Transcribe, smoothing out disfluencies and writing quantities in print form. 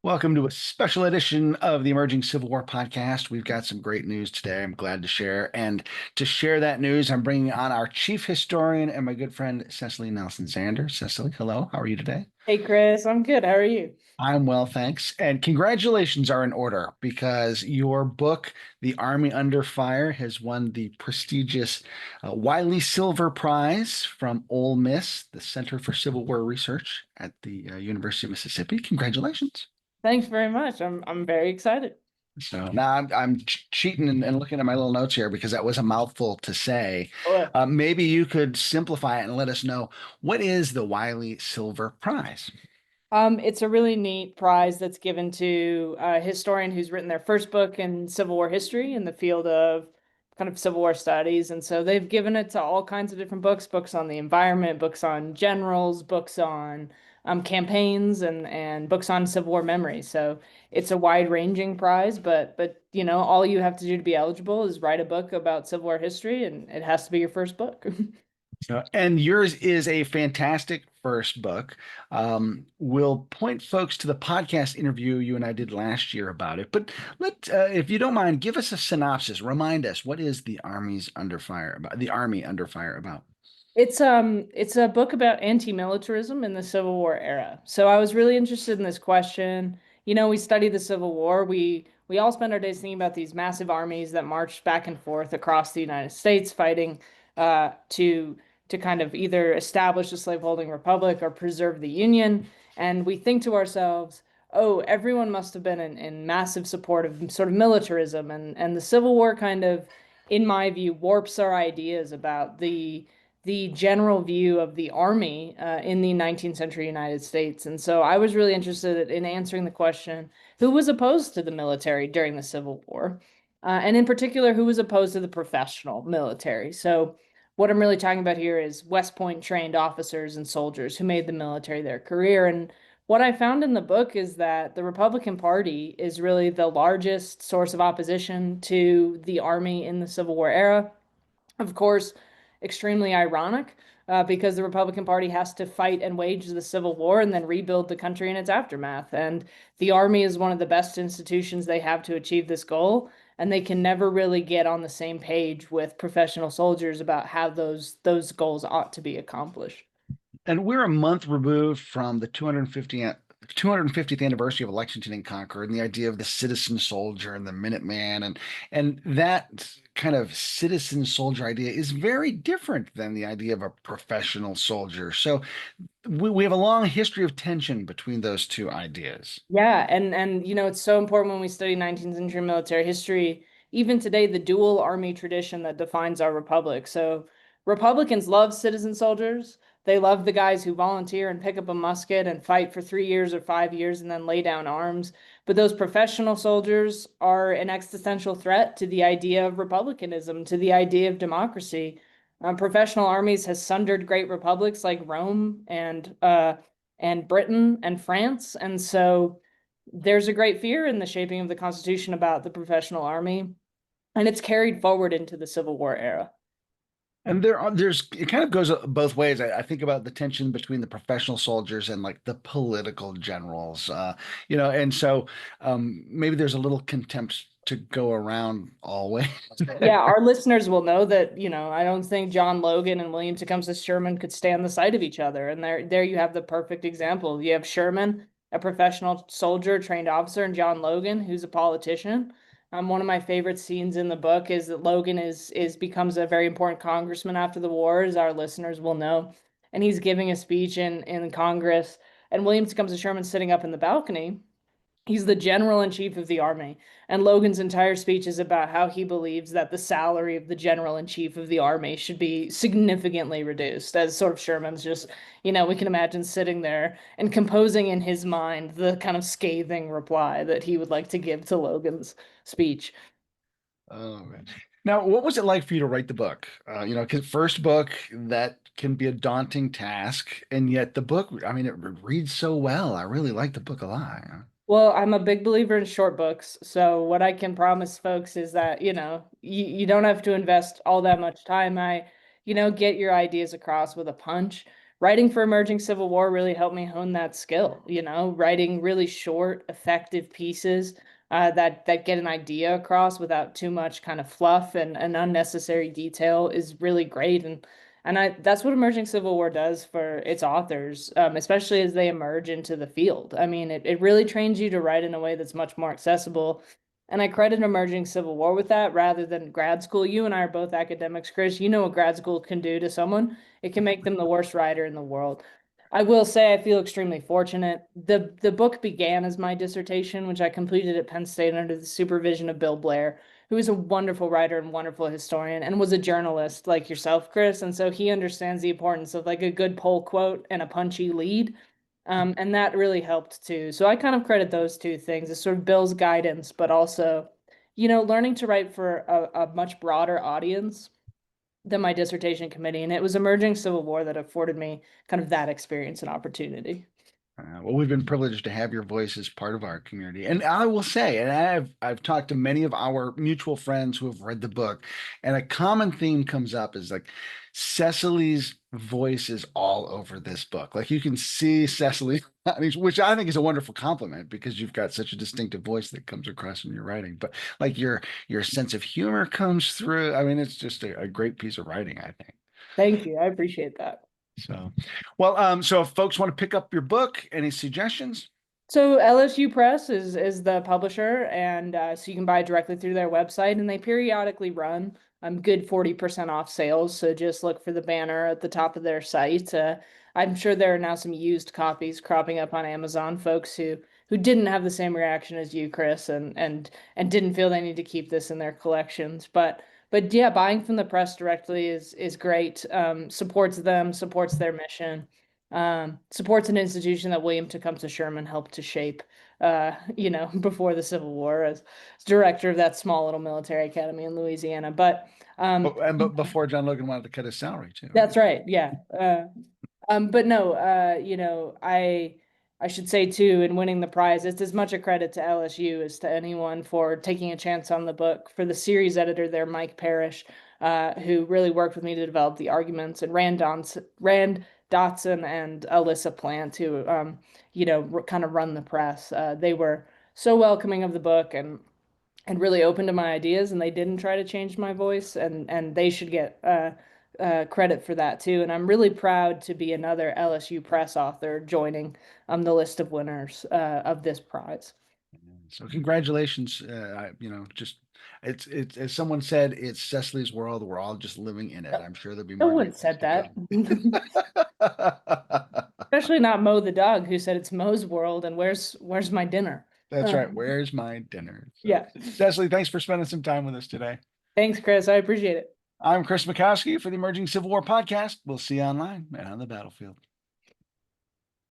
Welcome to a special edition of the Emerging Civil War podcast. We've got some great news today. I'm glad to share. And to share that news, I'm bringing on our chief historian and my good friend, Cecily Nelson Zander. Cecily, hello. How are you today? Hey Chris, I'm good. How are you? I'm well, thanks. And congratulations are in order because your book, The Army Under Fire, has won the prestigious Wiley-Silver Prize from Ole Miss, the Center for Civil War Research at the University of Mississippi. Congratulations. Thanks very much. I'm very excited. So now I'm cheating and looking at my little notes here because that was a mouthful to say. Sure. Maybe you could simplify it and let us know what is the Wiley Silver Prize? It's a really neat prize that's given to a historian who's written their first book in Civil War history in the field of kind of Civil War studies. And so they've given it to all kinds of different books, books on the environment, books on generals, books on campaigns and books on Civil War memory. So it's a wide-ranging prize, but all you have to do to be eligible is write a book about Civil War history, and it has to be your first book. And yours is a fantastic first book. We'll point folks to the podcast interview you and I did last year about it. But if you don't mind, give us a synopsis. Remind us what is the Army's Under Fire about? The Army Under Fire about? It's a book about anti-militarism in the Civil War era. So I was really interested in this question. We study the Civil War. We all spend our days thinking about these massive armies that marched back and forth across the United States, fighting to kind of either establish a slaveholding republic or preserve the Union. And we think to ourselves, oh, everyone must have been in massive support of sort of militarism, and the Civil War kind of, in my view, warps our ideas about the general view of the army in the 19th century United States. And so I was really interested in answering the question, who was opposed to the military during the Civil War? And in particular, who was opposed to the professional military? So what I'm really talking about here is West Point trained officers and soldiers who made the military their career. And what I found in the book is that the Republican Party is really the largest source of opposition to the army in the Civil War era. Of course, extremely ironic because the Republican Party has to fight and wage the Civil War and then rebuild the country in its aftermath. And the Army is one of the best institutions they have to achieve this goal. And they can never really get on the same page with professional soldiers about how those goals ought to be accomplished. And we're a month removed from the 250th anniversary of Lexington and Concord, and the idea of the citizen soldier and the Minuteman, and that kind of citizen soldier idea is very different than the idea of a professional soldier. So we have a long history of tension between those two ideas. Yeah, and it's so important when we study 19th century military history, even today, the dual army tradition that defines our republic. So Republicans love citizen soldiers. They love the guys who volunteer and pick up a musket and fight for 3 years or 5 years and then lay down arms. But those professional soldiers are an existential threat to the idea of republicanism, to the idea of democracy. Professional armies has sundered great republics like Rome and Britain and France. And so there's a great fear in the shaping of the Constitution about the professional army, and it's carried forward into the Civil War era. And there's it kind of goes both ways. I think about the tension between the professional soldiers and like the political generals, and so maybe there's a little contempt to go around always. Yeah, our listeners will know that, I don't think John Logan and William Tecumseh Sherman could stand the sight of each other. And there you have the perfect example. You have Sherman, a professional soldier, trained officer, and John Logan, who's a politician. One of my favorite scenes in the book is that Logan is becomes a very important congressman after the war, as our listeners will know. And he's giving a speech in Congress, and William Tecumseh Sherman sitting up in the balcony. He's the general in chief of the army. And Logan's entire speech is about how he believes that the salary of the general in chief of the army should be significantly reduced, as sort of Sherman's just, we can imagine sitting there and composing in his mind the kind of scathing reply that he would like to give to Logan's speech. Oh man. Now, what was it like for you to write the book? 'Cause first book that can be a daunting task, and yet the book, I mean, it reads so well. I really like the book a lot. Well, I'm a big believer in short books. So what I can promise folks is that, you don't have to invest all that much time. Get your ideas across with a punch. writing for Emerging Civil War really helped me hone that skill, writing really short, effective pieces that get an idea across without too much kind of fluff and unnecessary detail is really great. And that's what Emerging Civil War does for its authors, especially as they emerge into the field. I mean, it really trains you to write in a way that's much more accessible. And I credit Emerging Civil War with that rather than grad school. You and I are both academics, Chris. You know what grad school can do to someone. It can make them the worst writer in the world. I will say I feel extremely fortunate. The book began as my dissertation, which I completed at Penn State under the supervision of Bill Blair, who is a wonderful writer and wonderful historian and was a journalist like yourself, Chris. And so he understands the importance of like a good poll quote and a punchy lead. And that really helped too. So I kind of credit those two things as sort of Bill's guidance, but also, learning to write for a much broader audience than my dissertation committee. And it was Emerging Civil War that afforded me kind of that experience and opportunity. Well, we've been privileged to have your voice as part of our community, and I will say, and I've talked to many of our mutual friends who have read the book, and a common theme comes up is like Cecily's voice is all over this book. Like you can see Cecily, which I think is a wonderful compliment because you've got such a distinctive voice that comes across in your writing. But like your sense of humor comes through. I mean, it's just a great piece of writing, I think. Thank you. I appreciate that. So, well, so if folks want to pick up your book, any suggestions? So LSU Press is the publisher, and so you can buy it directly through their website, and they periodically run good 40% off sales. So just look for the banner at the top of their site. I'm sure there are now some used copies cropping up on Amazon, folks who didn't have the same reaction as you, Chris, and didn't feel they need to keep this in their collections. But yeah, buying from the press directly is great. Supports them, supports their mission, supports an institution that William Tecumseh Sherman helped to shape, before the Civil War as director of that small little military academy in Louisiana. But But before John Logan wanted to cut his salary too, that's right? right. Yeah. But no, I should say too, in winning the prize, it's as much a credit to LSU as to anyone for taking a chance on the book. For the series editor there, Mike Parrish, who really worked with me to develop the arguments, and Rand Dotson and Alyssa Plant, who kind of run the press. They were so welcoming of the book and really open to my ideas, and they didn't try to change my voice, and they should get credit for that too. And I'm really proud to be another LSU Press author joining the list of winners of this prize. So congratulations. Just it's as someone said, it's Cecily's world. We're all just living in it. I'm sure there'll be No more one great things said to that. come. Especially not Mo the dog, who said it's Mo's world and where's my dinner? That's right. Um, Where's my dinner? So, yeah. Cecily, thanks for spending some time with us today. Thanks, Chris. I appreciate it. I'm Chris Mikowski for the Emerging Civil War podcast. We'll see you online and on the battlefield.